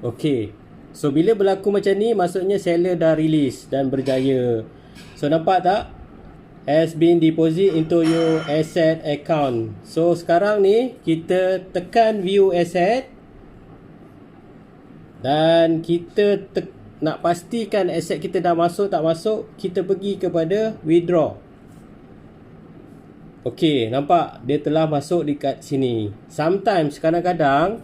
Okey. So bila berlaku macam ni, maksudnya seller dah release dan berjaya. So nampak tak? Has been deposit into your asset account. So sekarang ni kita tekan view asset dan kita nak pastikan aset kita dah masuk tak masuk, kita pergi kepada withdraw. Okey, nampak dia telah masuk dekat sini. Sometimes kadang-kadang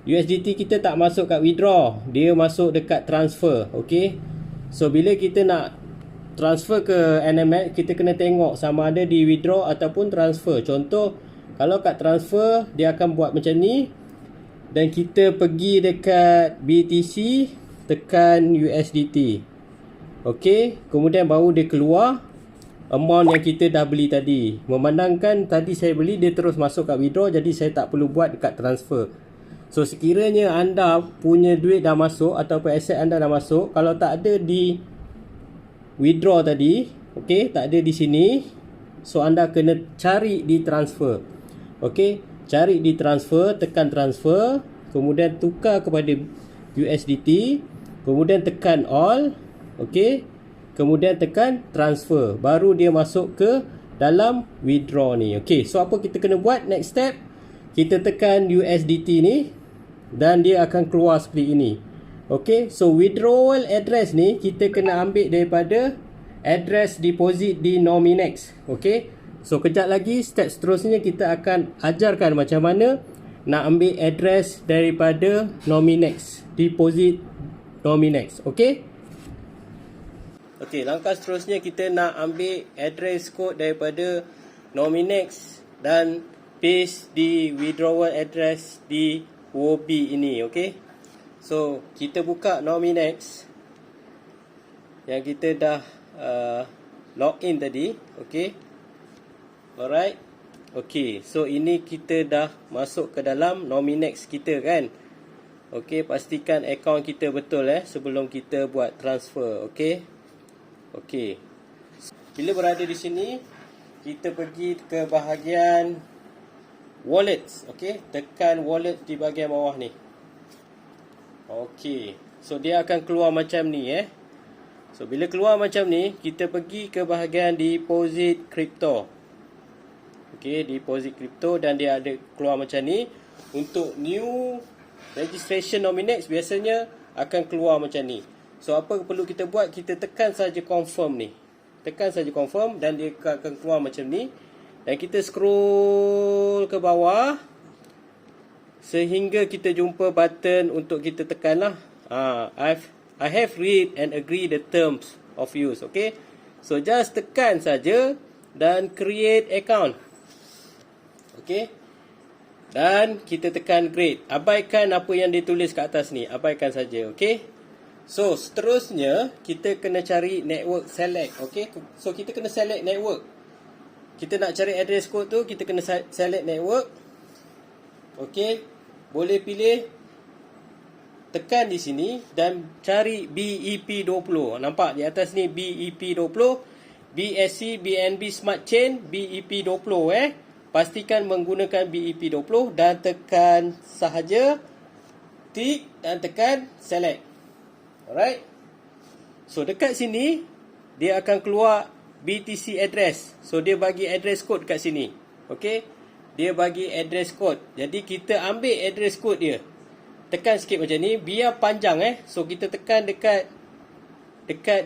USDT kita tak masuk kat withdraw, dia masuk dekat transfer. Okey. So bila kita nak transfer ke NMX, kita kena tengok sama ada di withdraw ataupun transfer. Contoh, kalau kat transfer dia akan buat macam ni dan kita pergi dekat BTC, tekan USDT. Okey, kemudian baru dia keluar amount yang kita dah beli tadi. Memandangkan tadi saya beli, dia terus masuk kat withdraw, jadi saya tak perlu buat dekat transfer. So sekiranya anda punya duit dah masuk ataupun aset anda dah masuk, kalau tak ada di withdraw tadi, okey, tak ada di sini, so anda kena cari di transfer. Okey, cari di transfer, tekan transfer, kemudian tukar kepada USDT, kemudian tekan all, okey, kemudian tekan transfer, baru dia masuk ke dalam withdraw ni. Okey, so apa kita kena buat next step? Kita tekan USDT ni dan dia akan keluar seperti ini. Okey, so withdrawal address ni kita kena ambil daripada address deposit di Nominex. Okey, so kejap lagi step seterusnya kita akan ajarkan macam mana nak ambil address daripada Nominex, deposit Nominex. Okey. Okey, langkah seterusnya kita nak ambil address code daripada Nominex dan paste di withdrawal address di UOB ini. Okey, so kita buka Nominex yang kita dah login tadi. Okey, alright. Okey, so ini kita dah masuk ke dalam Nominex kita kan. Okey, pastikan akaun kita betul sebelum kita buat transfer. Okey. Okey, bila berada di sini, kita pergi ke bahagian wallets. Okey, tekan wallet di bahagian bawah ni. Okey, so dia akan keluar macam ni So bila keluar macam ni, kita pergi ke bahagian deposit crypto. Okey, deposit crypto, dan dia ada keluar macam ni. Untuk new registration Nominex biasanya akan keluar macam ni. So apa perlu kita buat? Kita tekan saja confirm ni. Tekan saja confirm dan dia akan keluar macam ni. Dan kita scroll ke bawah sehingga kita jumpa button untuk kita tekan lah. I have read and agree the terms of use. Okay, so just tekan saja dan create account. Okay, dan kita tekan create. Abaikan apa yang ditulis kat atas ni, abaikan saja. Okay, so seterusnya kita kena cari network select. Okay, so kita kena select network. Kita nak cari address code tu, kita kena select network. Okey, boleh pilih, tekan di sini dan cari BEP20. Nampak di atas ni BEP20, BSC, BNB Smart Chain, BEP20 Pastikan menggunakan BEP20 dan tekan sahaja, tick dan tekan select. Alright. So dekat sini dia akan keluar BTC address. So dia bagi address code kat sini. Okey. Dia bagi address code. Jadi kita ambil address code dia. Tekan sikit macam ni, biar panjang So kita tekan dekat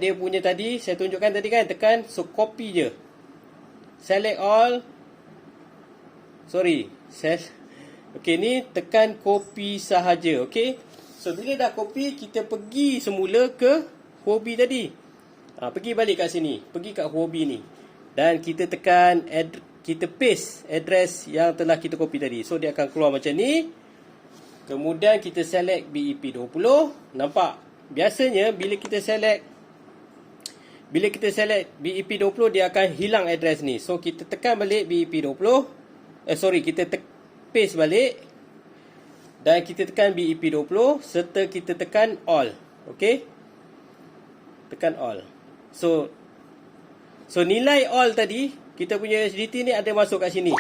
dia punya tadi, saya tunjukkan tadi kan, tekan, so copy je. Select all. Okey, ni tekan copy sahaja. Okey. So bila dah copy, kita pergi semula ke Huobi tadi. Pergi balik kat sini, pergi kat Huobi ni. Dan kita tekan kita paste address yang telah kita copy tadi. So dia akan keluar macam ni. Kemudian kita select BEP20. Nampak? Biasanya bila kita select BEP20, dia akan hilang address ni. So kita tekan balik BEP20. Kita paste balik. Dan kita tekan BEP20 serta kita tekan all. Okey? Tekan all. So nilai all tadi, kita punya USDT ni ada masuk kat sini.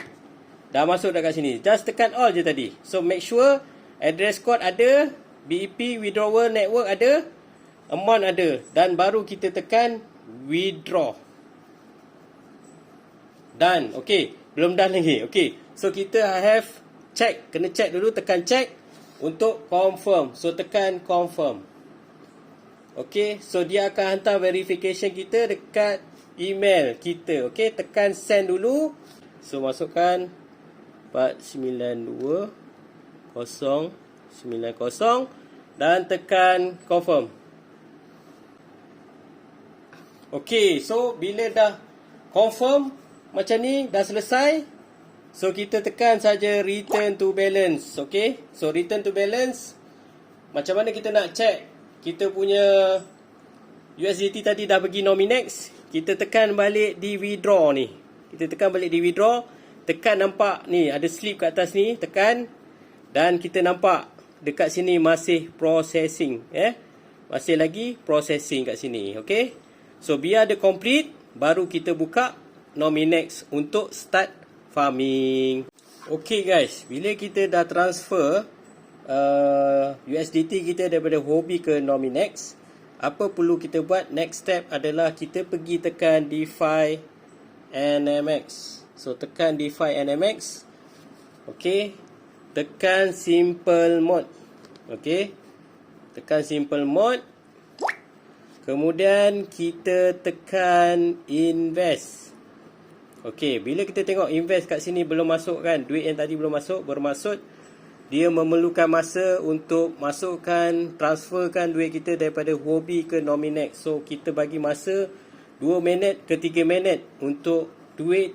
Dah masuk kat sini. Just tekan all je tadi. So make sure address code ada, BEP withdrawal network ada, amount ada, dan baru kita tekan withdraw. Done. Okey, belum done lagi. Okey, so kita have check, kena check dulu, tekan check untuk confirm. So tekan confirm. Okey, so dia akan hantar verification kita dekat email kita. Okey, tekan send dulu. So masukkan 492090 dan tekan confirm. Okey, so bila dah confirm macam ni, dah selesai, so kita tekan saja return to balance. Okey, so return to balance, macam mana kita nak check kita punya USDT tadi dah pergi Nominex? Kita tekan balik di withdraw ni. Kita tekan balik di withdraw, tekan nampak ni ada slip kat atas ni, tekan, dan kita nampak dekat sini masih processing, masih lagi processing kat sini. Okey, so biar dia complete, baru kita buka Nominex untuk start farming. Okey guys, bila kita dah transfer USDT kita daripada Huobi ke Nominex, apa perlu kita buat? Next step adalah kita pergi tekan DeFi NMX. So tekan DeFi NMX. Okey, tekan simple mode. Okey, tekan simple mode. Kemudian kita tekan invest. Okey, bila kita tengok invest kat sini belum masuk kan, duit yang tadi belum masuk, bermaksud dia memerlukan masa untuk masukkan, transferkan duit kita daripada Huobi ke Nominex. So kita bagi masa 2 minit ke 3 minit untuk duit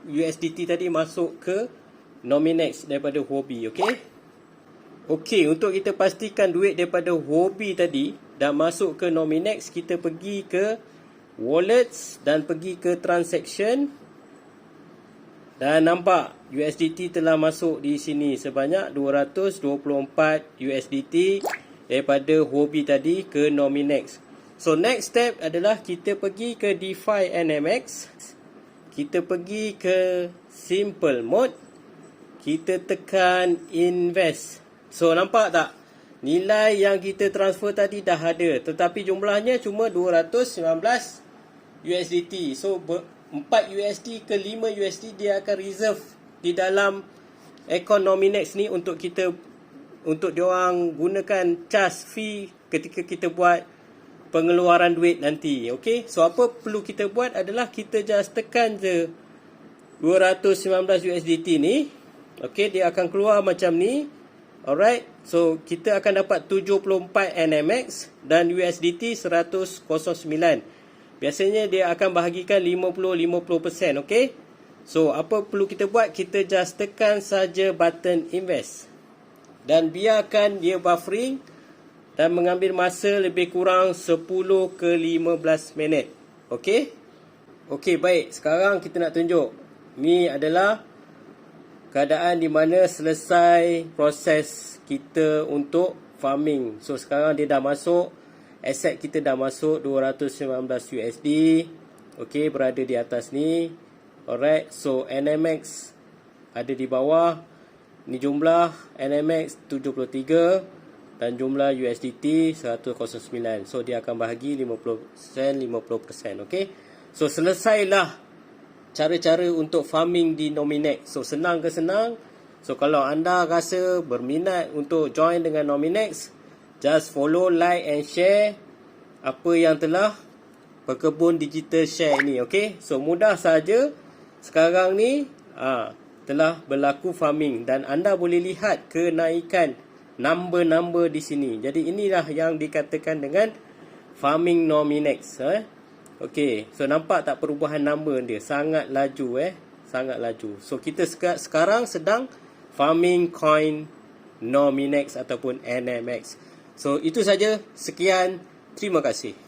USDT tadi masuk ke Nominex daripada Huobi. Okey, okey, untuk kita pastikan duit daripada Huobi tadi dah masuk ke Nominex, kita pergi ke wallets dan pergi ke transaction. Dan nampak USDT telah masuk di sini sebanyak 224 USDT daripada Huobi tadi ke Nominex. So next step adalah kita pergi ke DeFi NMX. Kita pergi ke simple mode. Kita tekan invest. So nampak tak? Nilai yang kita transfer tadi dah ada, tetapi jumlahnya cuma 219 USDT. So 4 USD ke 5 USD dia akan reserve di dalam account Nominex ni untuk kita, untuk diorang gunakan charge fee ketika kita buat pengeluaran duit nanti. Okey, so apa perlu kita buat adalah kita just tekan je 219 USDT ni. Okey, dia akan keluar macam ni. Alright, so kita akan dapat 74 NMX dan USDT 100.09. Biasanya dia akan bahagikan 50-50%. Okey, so apa perlu kita buat? Kita just tekan saja button invest dan biarkan dia buffering dan mengambil masa lebih kurang 10 ke 15 minit. Okey, okey, baik. Sekarang kita nak tunjuk, ni adalah keadaan di mana selesai proses kita untuk farming. So sekarang dia dah masuk, aset kita dah masuk 219 USD. Okey, berada di atas ni. Alright, so NMX ada di bawah. Ni jumlah NMX 73 dan jumlah USDT 109. So dia akan bahagi 50%. Okey, so selesailah cara-cara untuk farming di Nominex. So senang ke senang? So kalau anda rasa berminat untuk join dengan Nominex, just follow, like and share apa yang telah Berkebun Digital Share ni. Okey, so mudah saja. Sekarang ni telah berlaku farming dan anda boleh lihat kenaikan number-number di sini. Jadi inilah yang dikatakan dengan farming Nominex. Okey, so nampak tak perubahan number dia? Sangat laju sangat laju. So kita sekarang sedang farming coin Nominex ataupun NMX. So itu saja. Sekian. Terima kasih.